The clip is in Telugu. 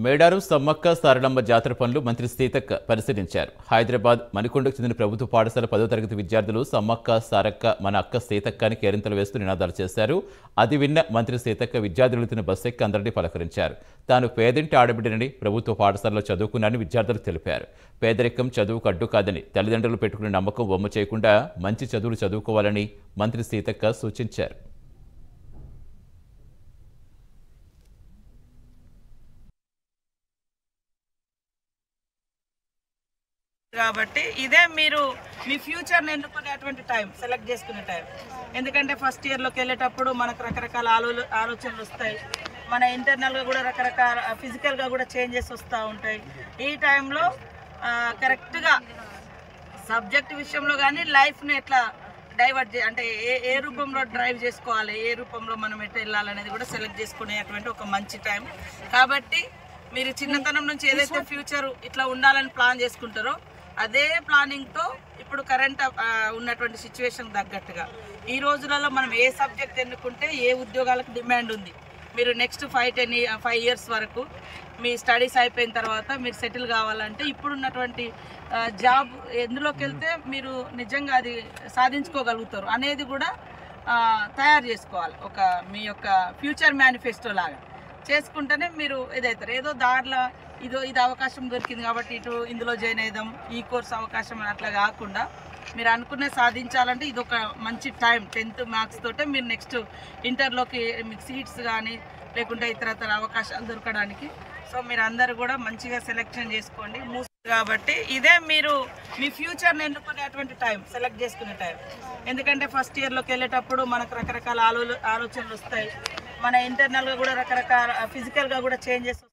మేడారం సమ్మక్క సారలమ్మ జాతర పనులు మంత్రి సీతక్క పరిశీలించారు. హైదరాబాద్ మణికొండకు చెందిన ప్రభుత్వ పాఠశాల 10వ తరగతి విద్యార్థులు సమ్మక్క సారక్క మన అక్క సీతక్క అని కేరింతలు వేస్తూ నినాదాలు చేశారు. అది విన్న మంత్రి సీతక్క విద్యార్థులు వెళుతున్న బస్సు ఎక్కి అందరినీ పలకరించారు. తాను పేదింటి ఆడబిడ్డనని, ప్రభుత్వ పాఠశాలలో చదువుకున్నానని విద్యార్థులకు తెలిపారు. పేదరికం చదువుకు అడ్డు కాదని, తల్లిదండ్రులు పెట్టుకునే నమ్మకం వమ్ము చేయకుండా మంచి చదువులు చదువుకోవాలని మంత్రి సీతక్క సూచించారు. కాబట్టి ఇదే మీరు మీ ఫ్యూచర్ని ఎన్నుకునేటువంటి టైం, సెలెక్ట్ చేసుకునే టైం. ఎందుకంటే ఫస్ట్ ఇయర్లోకి వెళ్ళేటప్పుడు మనకు రకరకాల ఆలోచనలు వస్తాయి. మన ఇంటర్నల్గా కూడా రకరకాల ఫిజికల్గా కూడా చేంజెస్ వస్తూ ఉంటాయి. ఈ టైంలో కరెక్ట్గా సబ్జెక్ట్ విషయంలో కానీ లైఫ్ని ఎట్లా డైవర్ట్ అంటే ఏ రూపంలో డ్రైవ్ చేసుకోవాలి, ఏ రూపంలో మనం ఎట్లా వెళ్ళాలనేది కూడా సెలెక్ట్ చేసుకునేటువంటి ఒక మంచి టైం. కాబట్టి మీరు చిన్నతనం నుంచి ఏదైతే ఫ్యూచర్ ఇట్లా ఉండాలని ప్లాన్ చేసుకుంటారో అదే ప్లానింగ్తో ఇప్పుడు కరెంట్ ఉన్నటువంటి సిచ్యువేషన్ తగ్గట్టుగా ఈ రోజులలో మనం ఏ సబ్జెక్ట్ ఎన్నుకుంటే ఏ ఉద్యోగాలకు డిమాండ్ ఉంది, మీరు నెక్స్ట్ 5 ఇయర్స్ వరకు మీ స్టడీస్ అయిపోయిన తర్వాత మీరు సెటిల్ కావాలంటే ఇప్పుడున్నటువంటి జాబ్ ఎందులోకి వెళ్తే మీరు నిజంగా అది సాధించుకోగలుగుతారు అనేది కూడా తయారు చేసుకోవాలి. ఒక మీ యొక్క ఫ్యూచర్ మేనిఫెస్టో లాగా చేసుకుంటేనే మీరు ఏదైతారు. ఏదో దారిలో ఇది అవకాశం దొరికింది కాబట్టి ఇందులో జాయిన్ అయిదాం, ఈ కోర్స్ అవకాశం అట్లా కాకుండా మీరు అనుకునే సాధించాలంటే ఇది ఒక మంచి టైం. 10th మార్క్స్ తోటే మీరు నెక్స్ట్ ఇంటర్లోకి మీకు సీట్స్ కానీ లేకుంటే ఇతరతర అవకాశాలు దొరకడానికి. సో మీరు అందరూ కూడా మంచిగా సెలెక్షన్ చేసుకోండి. కాబట్టి ఇదే మీరు మీ ఫ్యూచర్ని ఎన్నుకునేటువంటి టైం, సెలెక్ట్ చేసుకునే టైం. ఎందుకంటే ఫస్ట్ ఇయర్లోకి వెళ్ళేటప్పుడు మనకు రకరకాల ఆలోచనలు వస్తాయి. మన ఇంటర్నల్గా కూడా రకరకాల ఫిజికల్గా కూడా చేంజెస్